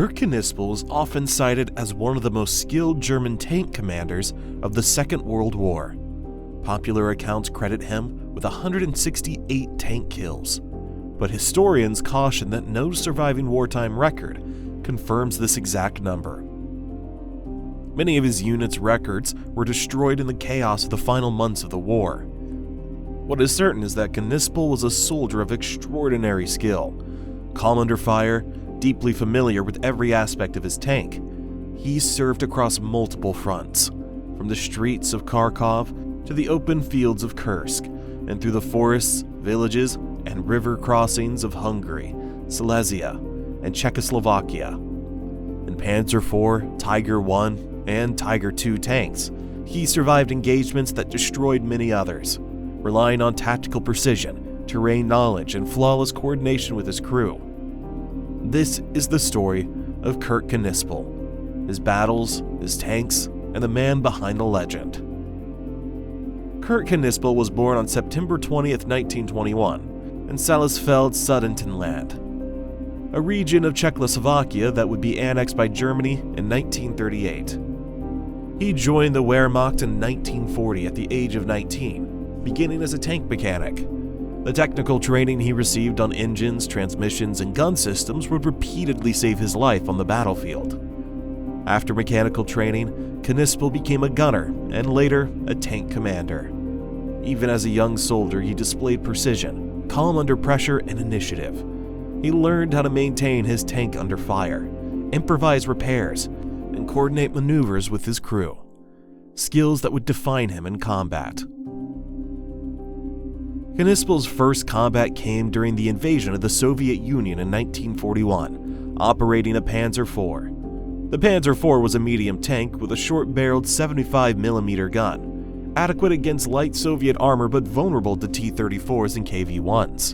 Kurt Knispel is often cited as one of the most skilled German tank commanders of the Second World War. Popular accounts credit him with 168 tank kills, but historians caution that no surviving wartime record confirms this exact number. Many of his unit's records were destroyed in the chaos of the final months of the war. What is certain is that Knispel was a soldier of extraordinary skill. Calm under fire, deeply familiar with every aspect of his tank, he served across multiple fronts, from the streets of Kharkov to the open fields of Kursk, and through the forests, villages, and river crossings of Hungary, Silesia, and Czechoslovakia. In Panzer IV, Tiger I, and Tiger II tanks, he survived engagements that destroyed many others, relying on tactical precision, terrain knowledge, and flawless coordination with his crew. This is the story of Kurt Knispel, his battles, his tanks, and the man behind the legend. Kurt Knispel was born on September 20th, 1921, in Salisfeld, Sudetenland, a region of Czechoslovakia that would be annexed by Germany in 1938. He joined the Wehrmacht in 1940 at the age of 19, beginning as a tank mechanic. The technical training he received on engines, transmissions, and gun systems would repeatedly save his life on the battlefield. After mechanical training, Knispel became a gunner and later a tank commander. Even as a young soldier, he displayed precision, calm under pressure, and initiative. He learned how to maintain his tank under fire, improvise repairs, and coordinate maneuvers with his crew, skills that would define him in combat. Knispel's first combat came during the invasion of the Soviet Union in 1941, operating a Panzer IV. The Panzer IV was a medium tank with a short-barreled 75mm gun, adequate against light Soviet armor but vulnerable to T-34s and KV-1s.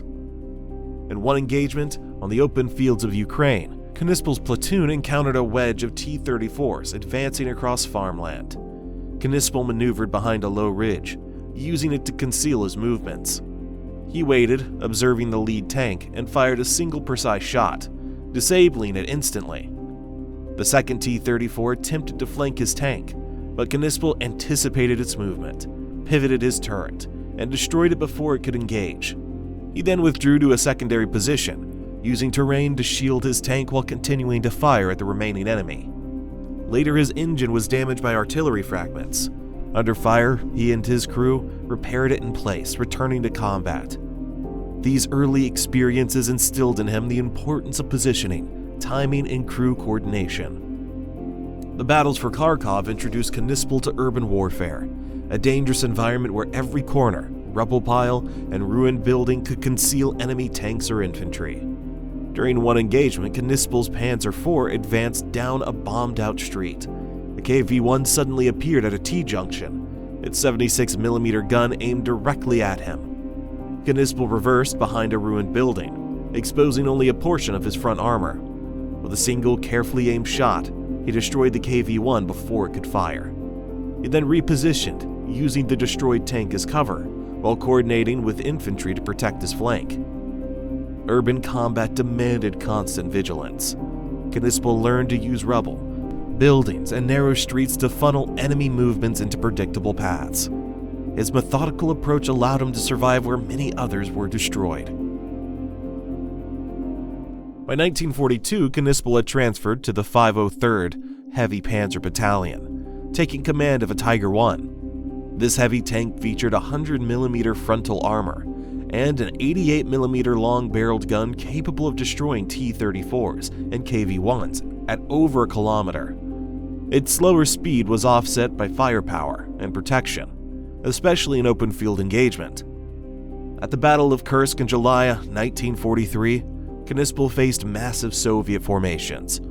In one engagement on the open fields of Ukraine, Knispel's platoon encountered a wedge of T-34s advancing across farmland. Knispel maneuvered behind a low ridge, using it to conceal his movements. He waited, observing the lead tank, and fired a single precise shot, disabling it instantly. The second T-34 attempted to flank his tank, but Knispel anticipated its movement, pivoted his turret, and destroyed it before it could engage. He then withdrew to a secondary position, using terrain to shield his tank while continuing to fire at the remaining enemy. Later, his engine was damaged by artillery fragments. Under fire, he and his crew repaired it in place, returning to combat. These early experiences instilled in him the importance of positioning, timing, and crew coordination. The battles for Kharkov introduced Knispel to urban warfare, a dangerous environment where every corner, rubble pile, and ruined building could conceal enemy tanks or infantry. During one engagement, Knispel's Panzer IV advanced down a bombed-out street. A KV-1 suddenly appeared at a T-junction, its 76mm gun aimed directly at him. Knispel reversed behind a ruined building, exposing only a portion of his front armor. With a single, carefully aimed shot, he destroyed the KV-1 before it could fire. He then repositioned, using the destroyed tank as cover, while coordinating with infantry to protect his flank. Urban combat demanded constant vigilance. Knispel learned to use rubble, buildings, and narrow streets to funnel enemy movements into predictable paths. His methodical approach allowed him to survive where many others were destroyed. By 1942, Knispel had transferred to the 503rd Heavy Panzer Battalion, taking command of a Tiger I. This heavy tank featured 100mm frontal armor and an 88mm long-barreled gun capable of destroying T-34s and KV-1s at over a kilometer. Its slower speed was offset by firepower and protection, especially in open field engagement. At the Battle of Kursk in July 1943, Knispel faced massive Soviet formations.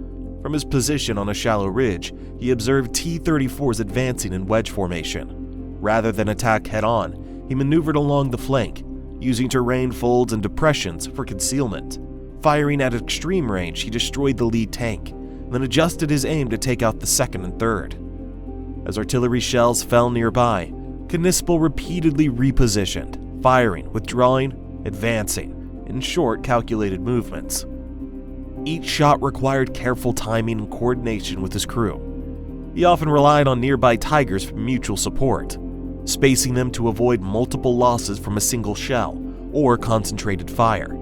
From his position on a shallow ridge, he observed T-34s advancing in wedge formation. Rather than attack head-on, he maneuvered along the flank, using terrain folds and depressions for concealment. Firing at extreme range, he destroyed the lead tank, then adjusted his aim to take out the second and third. As artillery shells fell nearby, Knispel repeatedly repositioned, firing, withdrawing, advancing, in short, calculated movements. Each shot required careful timing and coordination with his crew. He often relied on nearby Tigers for mutual support, spacing them to avoid multiple losses from a single shell or concentrated fire.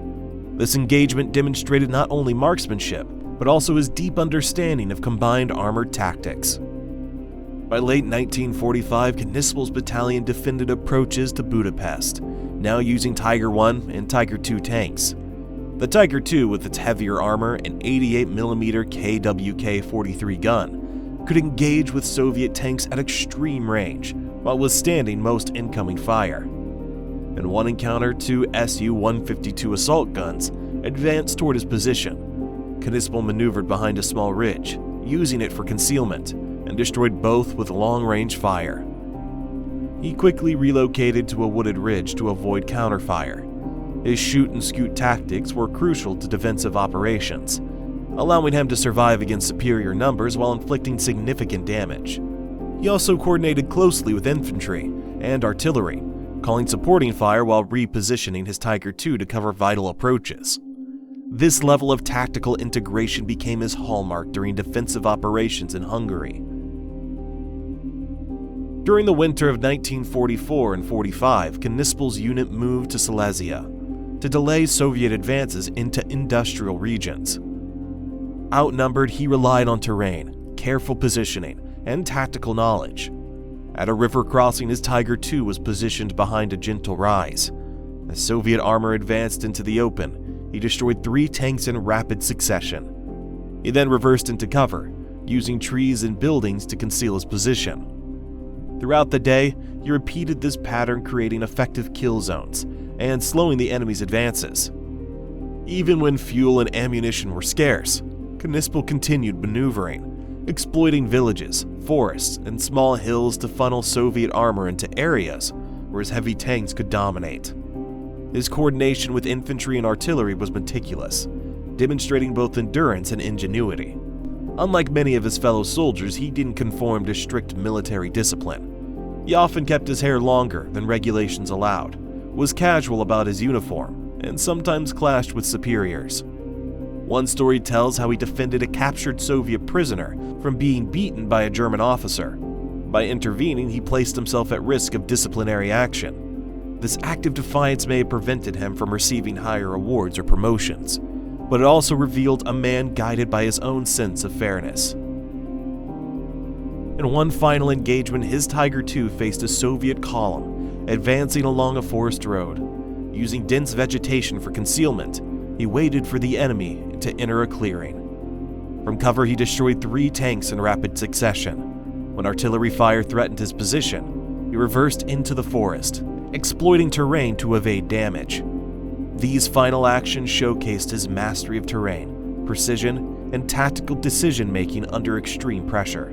This engagement demonstrated not only marksmanship, but also his deep understanding of combined armored tactics. By late 1945, Knispel's battalion defended approaches to Budapest, now using Tiger I and Tiger II tanks. The Tiger II, with its heavier armor and 88mm KWK-43 gun, could engage with Soviet tanks at extreme range while withstanding most incoming fire. In one encounter, two Su-152 assault guns advanced toward his position. Knispel maneuvered behind a small ridge, using it for concealment, and destroyed both with long-range fire. He quickly relocated to a wooded ridge to avoid counterfire. His shoot-and-scoot tactics were crucial to defensive operations, allowing him to survive against superior numbers while inflicting significant damage. He also coordinated closely with infantry and artillery, calling supporting fire while repositioning his Tiger II to cover vital approaches. This level of tactical integration became his hallmark during defensive operations in Hungary. During the winter of 1944 and 45, Knispel's unit moved to Silesia to delay Soviet advances into industrial regions. Outnumbered, he relied on terrain, careful positioning, and tactical knowledge. At a river crossing, his Tiger II was positioned behind a gentle rise. As Soviet armor advanced into the open, he destroyed 3 tanks in rapid succession. He then reversed into cover, using trees and buildings to conceal his position. Throughout the day, he repeated this pattern, creating effective kill zones and slowing the enemy's advances. Even when fuel and ammunition were scarce, Knispel continued maneuvering, exploiting villages, forests, and small hills to funnel Soviet armor into areas where his heavy tanks could dominate. His coordination with infantry and artillery was meticulous, demonstrating both endurance and ingenuity. Unlike many of his fellow soldiers, he didn't conform to strict military discipline. He often kept his hair longer than regulations allowed, was casual about his uniform, and sometimes clashed with superiors. One story tells how he defended a captured Soviet prisoner from being beaten by a German officer. By intervening, he placed himself at risk of disciplinary action. This act of defiance may have prevented him from receiving higher awards or promotions, but it also revealed a man guided by his own sense of fairness. In one final engagement, his Tiger II faced a Soviet column advancing along a forest road. Using dense vegetation for concealment, he waited for the enemy to enter a clearing. From cover, he destroyed 3 tanks in rapid succession. When artillery fire threatened his position, he reversed into the forest, exploiting terrain to evade damage. These final actions showcased his mastery of terrain, precision, and tactical decision-making under extreme pressure.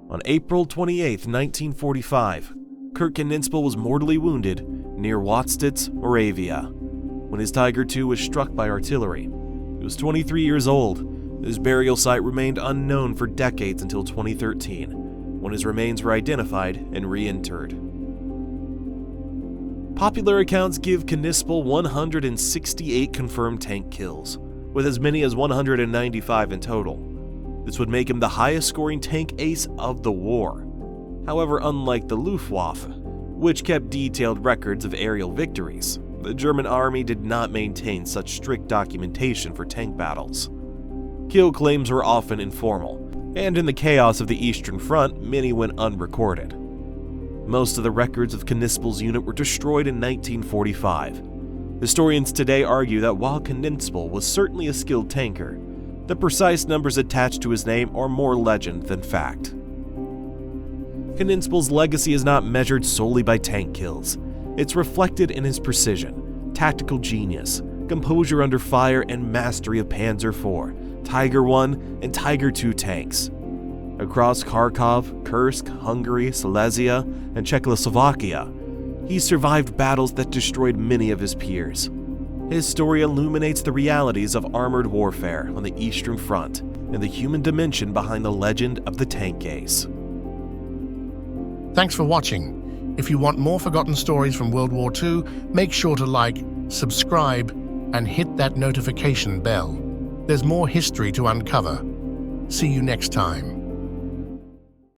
On April 28, 1945, Kurt Knispel was mortally wounded near Wattstitz, Moravia, when his Tiger II was struck by artillery. He was 23 years old. His burial site remained unknown for decades until 2013, when his remains were identified and reinterred. Popular accounts give Knispel 168 confirmed tank kills, with as many as 195 in total. This would make him the highest-scoring tank ace of the war. However, unlike the Luftwaffe, which kept detailed records of aerial victories, the German army did not maintain such strict documentation for tank battles. Kill claims were often informal, and in the chaos of the Eastern Front, many went unrecorded. Most of the records of Knispel's unit were destroyed in 1945. Historians today argue that while Knispel was certainly a skilled tanker, the precise numbers attached to his name are more legend than fact. Knispel's legacy is not measured solely by tank kills. It's reflected in his precision, tactical genius, composure under fire, and mastery of Panzer IV, Tiger I, and Tiger II tanks. Across Kharkov, Kursk, Hungary, Silesia, and Czechoslovakia, he survived battles that destroyed many of his peers. His story illuminates the realities of armored warfare on the Eastern Front and the human dimension behind the legend of the tank ace. Thanks for watching. If you want more forgotten stories from World War II, make sure to like, subscribe, and hit that notification bell. There's more history to uncover. See you next time.